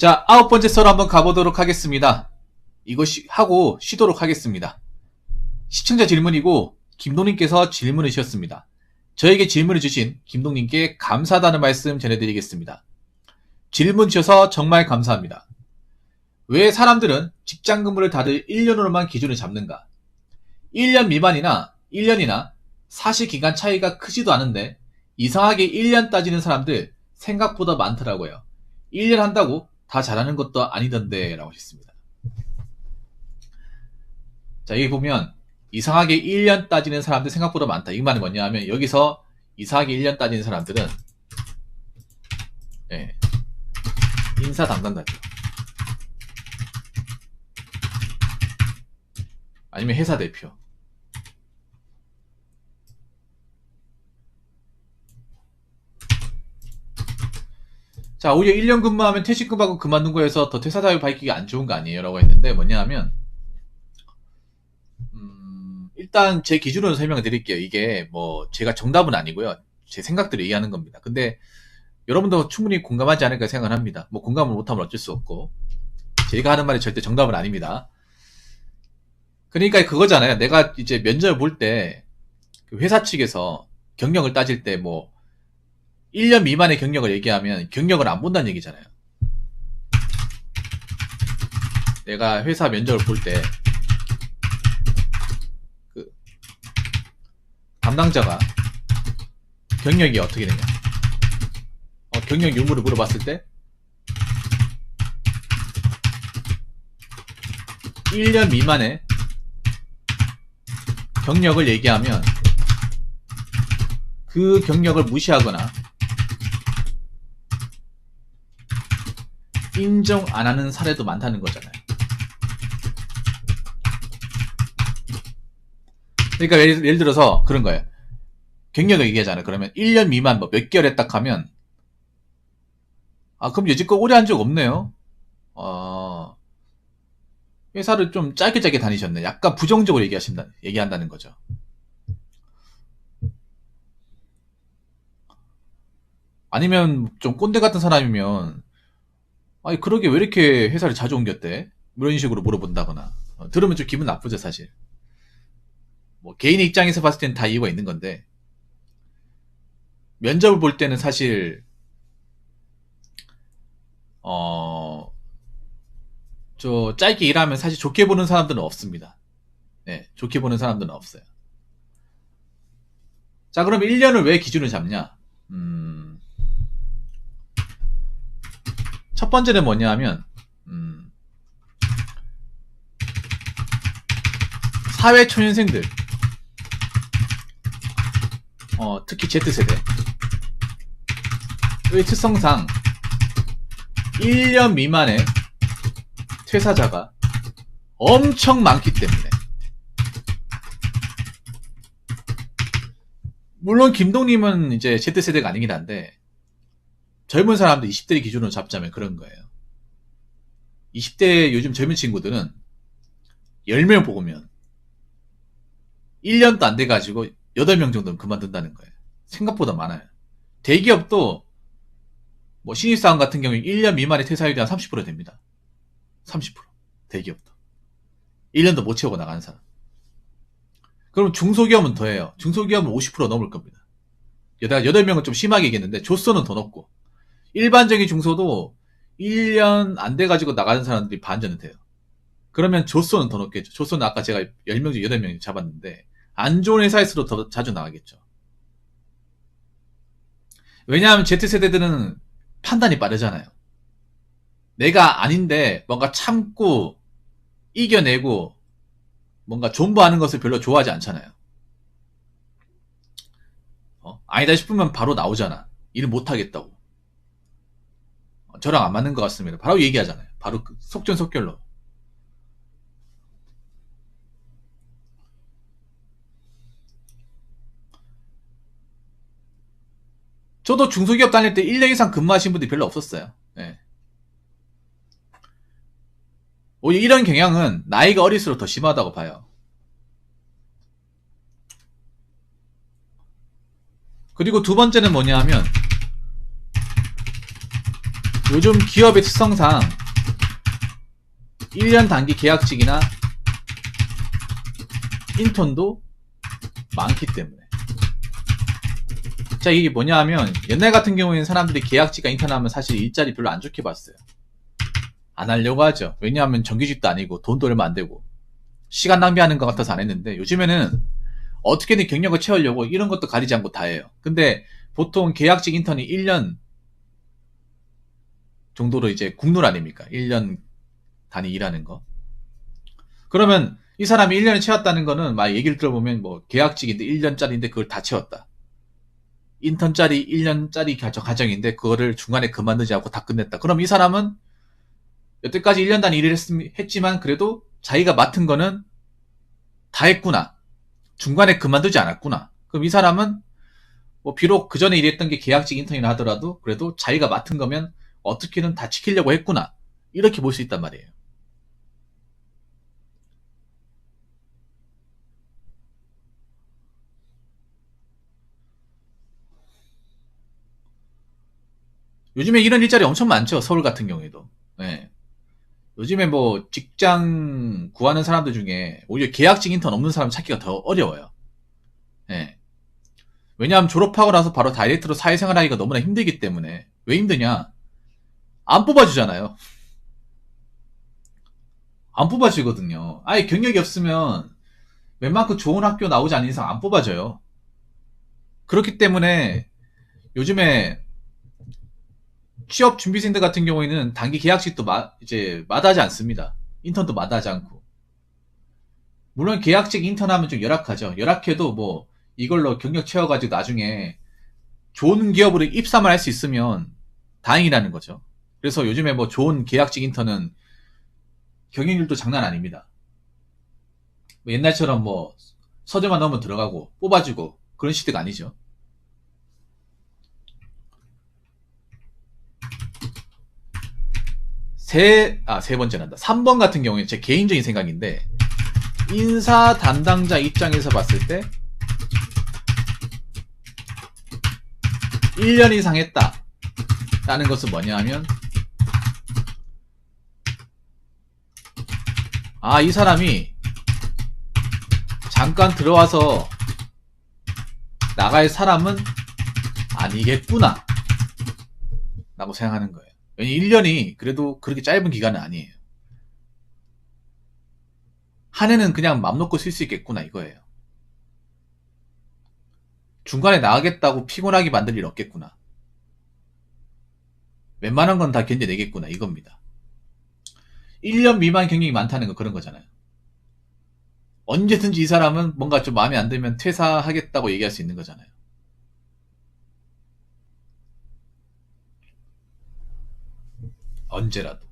자, 9번째 썰 한번 가보도록 하겠습니다. 이거 하고 쉬도록 하겠습니다. 시청자 질문이고 김동님께서 질문을 주셨습니다. 저에게 질문을 주신 김동님께 감사하다는 말씀 전해드리겠습니다. 질문 주셔서 정말 감사합니다. 왜 사람들은 직장 근무를 다들 1년으로만 기준을 잡는가? 1년 미만이나 1년이나 사실기간 차이가 크지도 않은데 이상하게 1년 따지는 사람들 생각보다 많더라고요. 1년 한다고 다 잘하는 것도 아니던데 라고 하셨습니다. 자, 여기 보면 이상하게 1년 따지는 사람들 생각보다 많다. 이 말은 뭐냐 하면 여기서 이상하게 1년 따지는 사람들은 인사 담당자죠. 아니면 회사 대표. 자, 오히려 1년 근무하면 퇴직금하고 그만둔 거에서 더 퇴사 사유 밝히기 안 좋은 거 아니에요? 라고 했는데 뭐냐 하면 일단 제 기준으로 설명을 드릴게요. 이게 뭐 제가 정답은 아니고요. 제 생각대로 얘기하는 겁니다. 근데 여러분도 충분히 공감하지 않을까 생각을 합니다. 뭐 공감을 못하면 어쩔 수 없고 제가 하는 말이 절대 정답은 아닙니다. 그러니까 그거잖아요. 내가 이제 면접을 볼 때 회사 측에서 경력을 따질 때 뭐 1년 미만의 경력을 얘기하면 경력을 안 본다는 얘기잖아요. 내가 회사 면접을 볼 때 그 담당자가 경력이 어떻게 되냐, 경력 유무를 물어봤을 때 1년 미만의 경력을 얘기하면 그 경력을 무시하거나 인정 안 하는 사례도 많다는 거잖아요. 그러니까 예를 들어서 그런 거예요. 경력을 얘기하잖아요. 그러면 1년 미만 뭐 몇 개월 했다 하면 그럼 여지껏 오래 한 적 없네요. 회사를 좀 짧게 다니셨네. 약간 부정적으로 얘기한다는 거죠. 아니면 좀 꼰대 같은 사람이면 아니 그러게 왜 이렇게 회사를 자주 옮겼대? 이런 식으로 물어본다거나 들으면 좀 기분 나쁘죠 사실. 뭐 개인의 입장에서 봤을 때는 다 이유가 있는 건데 면접을 볼 때는 사실 저 짧게 일하면 사실 좋게 보는 사람들은 없습니다. 네, 좋게 보는 사람들은 없어요. 자, 그럼 1년을 왜 기준을 잡냐? 첫 번째는 뭐냐 하면 사회 초년생들, 특히 Z세대의 특성상 1년 미만의 퇴사자가 엄청 많기 때문에, 물론 김동님은 이제 Z세대가 아니긴 한데 젊은 사람들 20대를 기준으로 잡자면 그런 거예요. 20대 요즘 젊은 친구들은 10명 뽑으면 1년도 안 돼가지고 8명 정도는 그만둔다는 거예요. 생각보다 많아요. 대기업도 뭐 신입사원 같은 경우에 1년 미만의 퇴사율이 한 30% 됩니다. 30%. 대기업도. 1년도 못 채우고 나가는 사람. 그럼 중소기업은 더해요. 중소기업은 50% 넘을 겁니다. 내가 8명은 좀 심하게 얘기했는데 조선은 더 높고, 일반적인 중소도 1년 안 돼가지고 나가는 사람들이 반전은 돼요. 그러면 조선은 더 높겠죠. 조선은 아까 제가 10명 중 8명 잡았는데 안 좋은 회사일수록 더 자주 나가겠죠. 왜냐하면 Z세대들은 판단이 빠르잖아요. 내가 아닌데 뭔가 참고 이겨내고 뭔가 존버하는 것을 별로 좋아하지 않잖아요. 아니다 싶으면 바로 나오잖아. 일 못하겠다고. 저랑 안 맞는 것 같습니다. 바로 얘기하잖아요. 바로 속전속결로. 저도 중소기업 다닐 때 1년 이상 근무하신 분들이 별로 없었어요. 네. 오히려 이런 경향은 나이가 어릴수록 더 심하다고 봐요. 그리고 두 번째는 뭐냐 하면 요즘 기업의 특성상 1년 단기 계약직이나 인턴도 많기 때문에. 자, 이게 뭐냐 하면 옛날 같은 경우에는 사람들이 계약직과 인턴하면 사실 일자리 별로 안 좋게 봤어요. 안 하려고 하죠. 왜냐하면 정규직도 아니고 돈도 얼마 안 되고 시간 낭비하는 것 같아서 안 했는데, 요즘에는 어떻게든 경력을 채우려고 이런 것도 가리지 않고 다 해요. 근데 보통 계약직 인턴이 1년 정도로 이제 국룰 아닙니까? 1년 단위 일하는 거. 그러면 이 사람이 1년을 채웠다는 거는 막 얘기를 들어보면 뭐 계약직인데 1년짜리인데 그걸 다 채웠다. 인턴짜리 1년짜리 과정인데 그거를 중간에 그만두지 않고 다 끝냈다. 그럼 이 사람은 여태까지 1년 단위 일을 했지만 그래도 자기가 맡은 거는 다 했구나. 중간에 그만두지 않았구나. 그럼 이 사람은 뭐 비록 그 전에 일했던 게 계약직 인턴이나 하더라도 그래도 자기가 맡은 거면 어떻게든 다 지키려고 했구나. 이렇게 볼 수 있단 말이에요. 요즘에 이런 일자리 엄청 많죠. 서울 같은 경우에도. 네. 요즘에 뭐 직장 구하는 사람들 중에 오히려 계약직 인턴 없는 사람 찾기가 더 어려워요. 네. 왜냐하면 졸업하고 나서 바로 다이렉트로 사회생활 하기가 너무나 힘들기 때문에. 왜 힘드냐? 안 뽑아주잖아요. 안 뽑아주거든요. 아예 경력이 없으면 웬만큼 좋은 학교 나오지 않는 이상 안 뽑아줘요. 그렇기 때문에 요즘에 취업 준비생들 같은 경우에는 단기 계약직도 이제 마다하지 않습니다. 인턴도 마다하지 않고. 물론 계약직 인턴하면 좀 열악하죠. 열악해도 뭐 이걸로 경력 채워가지고 나중에 좋은 기업으로 입사만 할 수 있으면 다행이라는 거죠. 그래서 요즘에 뭐 좋은 계약직 인턴은 경영률도 장난 아닙니다. 뭐 옛날처럼 뭐 서류만 넣으면 들어가고 뽑아주고 그런 시대가 아니죠. 세 번째란다. 3번 같은 경우에 제 개인적인 생각인데, 인사 담당자 입장에서 봤을 때 1년 이상 했다 라는 것은 뭐냐 하면, 이 사람이 잠깐 들어와서 나갈 사람은 아니겠구나 라고 생각하는 거예요. 1년이 그래도 그렇게 짧은 기간은 아니에요. 한 해는 그냥 맘 놓고 쓸 수 있겠구나 이거예요. 중간에 나가겠다고 피곤하게 만들 일 없겠구나. 웬만한 건 다 견뎌내겠구나 이겁니다. 1년 미만 경력이 많다는 거 그런 거잖아요. 언제든지 이 사람은 뭔가 좀 마음에 안 들면 퇴사하겠다고 얘기할 수 있는 거잖아요. 언제라도.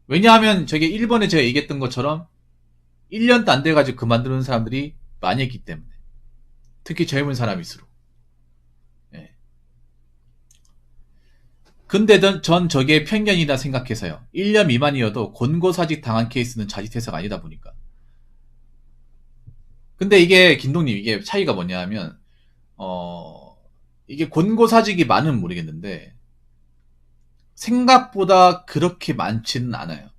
왜냐하면 저게 1번에 제가 얘기했던 것처럼 1년도 안 돼가지고 그만두는 사람들이 많이 있기 때문에. 특히 젊은 사람일수록. 예. 근데 전 저게 편견이다 생각해서요. 1년 미만이어도 권고사직 당한 케이스는 자진퇴사가 아니다 보니까. 근데 이게 김동님 이게 차이가 뭐냐 하면 이게 권고사직이 많으면 모르겠는데 생각보다 그렇게 많지는 않아요.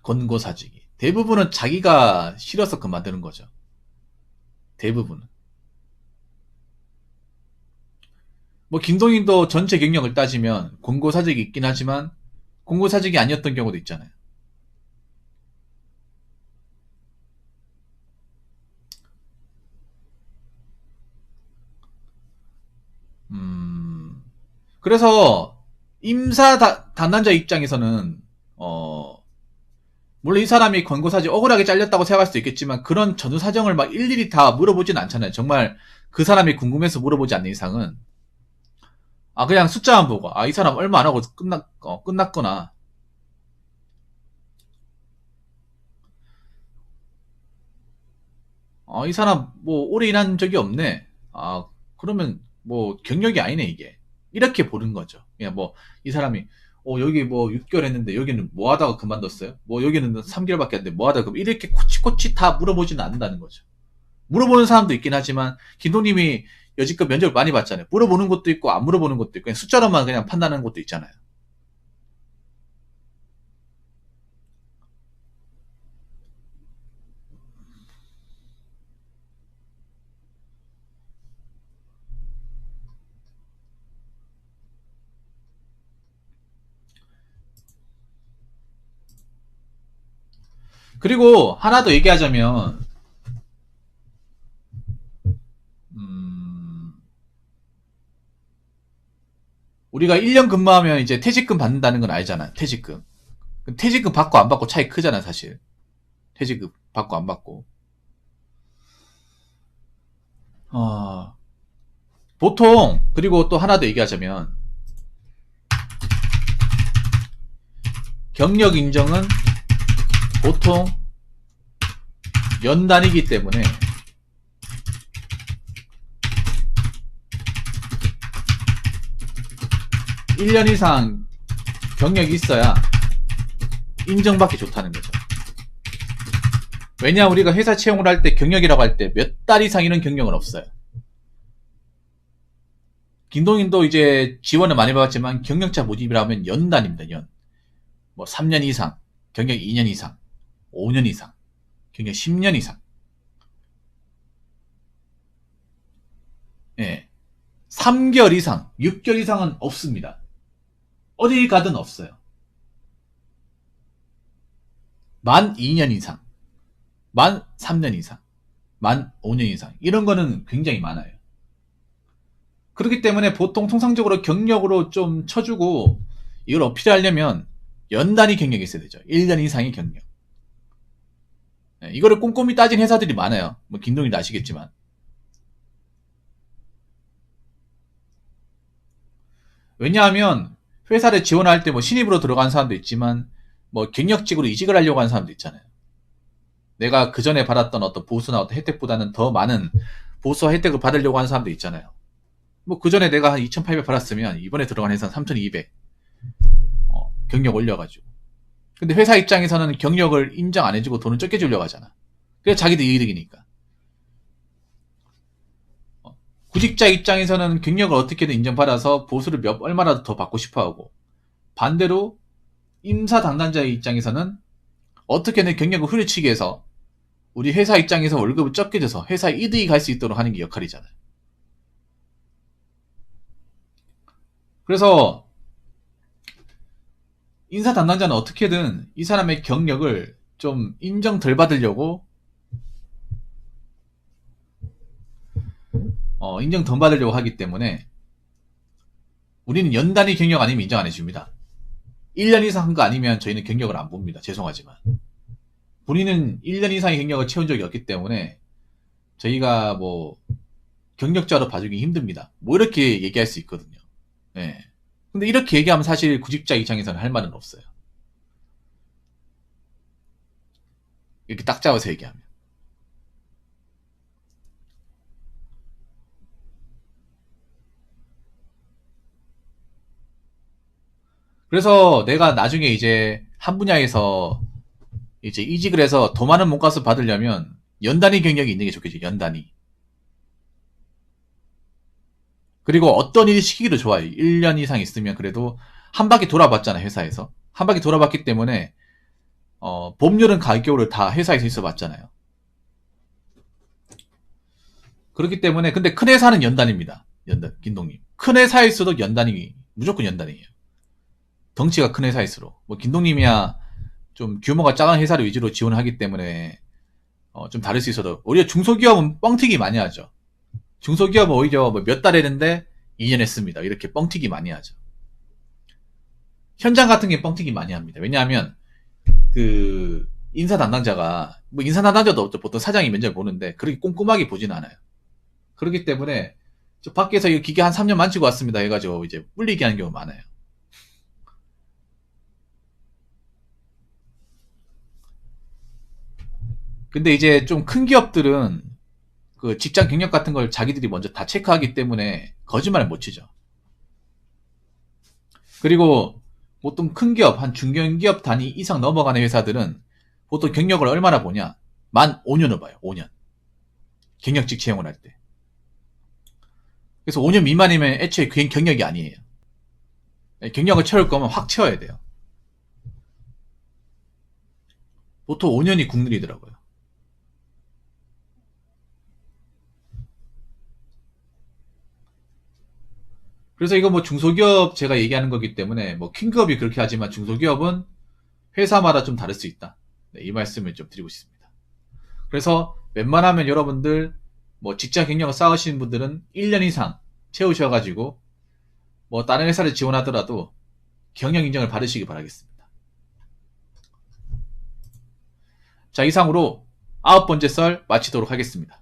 권고사직이. 대부분은 자기가 싫어서 그만두는 거죠. 대부분은. 뭐 김동인도 전체 경력을 따지면 권고사직이 있긴 하지만 권고사직이 아니었던 경우도 있잖아요. 그래서 임사 담당자 입장에서는 물론 이 사람이 권고사직 억울하게 잘렸다고 생각할 수도 있겠지만 그런 전후 사정을 막 일일이 다 물어보진 않잖아요. 정말 그 사람이 궁금해서 물어보지 않는 이상은 그냥 숫자만 보고 이 사람 얼마 안 하고 끝났구나. 이 사람 뭐 오래 일한 적이 없네. 그러면 뭐 경력이 아니네 이게. 이렇게 보는 거죠. 그냥 뭐 이 사람이 여기 뭐 6개월 했는데 여기는 뭐 하다가 그만뒀어요? 뭐 여기는 3개월밖에 안 돼. 뭐 하다가 이렇게 코치코치 다 물어보지는 않는다는 거죠. 물어보는 사람도 있긴 하지만 김동님이 여지껏 면접을 많이 봤잖아요. 물어보는 것도 있고 안 물어보는 것도 있고 그냥 숫자로만 그냥 판단하는 것도 있잖아요. 그리고 하나 더 얘기하자면 우리가 1년 근무하면 이제 퇴직금 받는다는 건 알잖아요. 퇴직금. 퇴직금 받고 안 받고 차이 크잖아, 사실. 퇴직금 받고 안 받고. 보통, 그리고 또 하나 더 얘기하자면, 경력 인정은 보통 연단이기 때문에, 1년 이상 경력이 있어야 인정받기 좋다는 거죠. 왜냐 우리가 회사 채용을 할 때 경력이라고 할 때 몇 달 이상 이런 경력은 없어요. 김동인도 이제 지원을 많이 받았지만 경력자 모집이라면 연단입니다. 연. 뭐 3년 이상, 경력 2년 이상, 5년 이상, 경력 10년 이상. 예. 3개월 이상, 6개월 이상은 없습니다. 어디 가든 없어요. 만 2년 이상, 만 3년 이상, 만 5년 이상 이런 거는 굉장히 많아요. 그렇기 때문에 보통 통상적으로 경력으로 좀 쳐주고 이걸 어필하려면 연단위 경력이 있어야 되죠. 1년 이상의 경력. 네, 이거를 꼼꼼히 따진 회사들이 많아요. 뭐 김동희도 아시겠지만. 왜냐하면 회사를 지원할 때 뭐 신입으로 들어간 사람도 있지만 뭐 경력직으로 이직을 하려고 하는 사람도 있잖아요. 내가 그 전에 받았던 어떤 보수나 어떤 혜택보다는 더 많은 보수와 혜택을 받으려고 하는 사람도 있잖아요. 뭐 그 전에 내가 한 2,800 받았으면 이번에 들어간 회사는 3,200 경력 올려가지고. 근데 회사 입장에서는 경력을 인정 안 해주고 돈을 적게 주려고 하잖아. 그래서 자기도 이득이니까. 구직자 입장에서는 경력을 어떻게든 인정받아서 보수를 얼마라도 더 받고 싶어하고, 반대로 임사 담당자의 입장에서는 어떻게든 경력을 후려치기 해서 우리 회사 입장에서 월급을 적게 줘서 회사에 이득이 갈 수 있도록 하는 게 역할이잖아요. 그래서 인사 담당자는 어떻게든 이 사람의 경력을 좀 인정 덜 받으려고 인정 덜 받으려고 하기 때문에 우리는 연단위 경력 아니면 인정 안 해줍니다. 1년 이상 한 거 아니면 저희는 경력을 안 봅니다. 죄송하지만. 본인은 1년 이상의 경력을 채운 적이 없기 때문에 저희가 뭐 경력자로 봐주기 힘듭니다. 뭐 이렇게 얘기할 수 있거든요. 네. 근데 이렇게 얘기하면 사실 구직자 입장에서는 할 말은 없어요. 이렇게 딱 잡아서 얘기하면. 그래서 내가 나중에 이제 한 분야에서 이제 이직을 해서 더 많은 몸값을 받으려면 연단위 경력이 있는 게 좋겠지, 연단위. 그리고 어떤 일 시키기도 좋아요. 1년 이상 있으면 그래도 한 바퀴 돌아봤잖아, 회사에서. 한 바퀴 돌아봤기 때문에, 봄, 여름, 가을, 겨울을 다 회사에서 있어 봤잖아요. 그렇기 때문에, 근데 큰 회사는 연단입니다. 연단, 김동님. 큰 회사일수록 연단이, 무조건 연단이에요. 덩치가 큰 회사일수록. 뭐, 김동님이야 좀 규모가 작은 회사를 위주로 지원하기 때문에, 좀 다를 수 있어도, 오히려 중소기업은 뻥튀기 많이 하죠. 중소기업은 오히려 뭐 몇 달 했는데 2년 했습니다. 이렇게 뻥튀기 많이 하죠. 현장 같은 게 뻥튀기 많이 합니다. 왜냐하면 그 인사 담당자가 뭐 인사 담당자도 보통 사장이 면접을 보는데 그렇게 꼼꼼하게 보진 않아요. 그렇기 때문에 저 밖에서 이 기계 한 3년 만지고 왔습니다 해가지고 이제 뿔리게 하는 경우가 많아요. 근데 이제 좀 큰 기업들은 그 직장 경력 같은 걸 자기들이 먼저 다 체크하기 때문에 거짓말을 못 치죠. 그리고 보통 큰 기업, 한 중견기업 단위 이상 넘어가는 회사들은 보통 경력을 얼마나 보냐? 만 5년을 봐요. 5년. 경력직 채용을 할 때. 그래서 5년 미만이면 애초에 그게 경력이 아니에요. 경력을 채울 거면 확 채워야 돼요. 보통 5년이 국룰이더라고요. 그래서 이거 뭐 중소기업 제가 얘기하는 거기 때문에 뭐 큰 기업이 그렇게 하지만 중소기업은 회사마다 좀 다를 수 있다. 네, 이 말씀을 좀 드리고 싶습니다. 그래서 웬만하면 여러분들 뭐 직장 경력을 쌓으시는 분들은 1년 이상 채우셔가지고 뭐 다른 회사를 지원하더라도 경력 인정을 받으시기 바라겠습니다. 자, 이상으로 9번째 썰 마치도록 하겠습니다.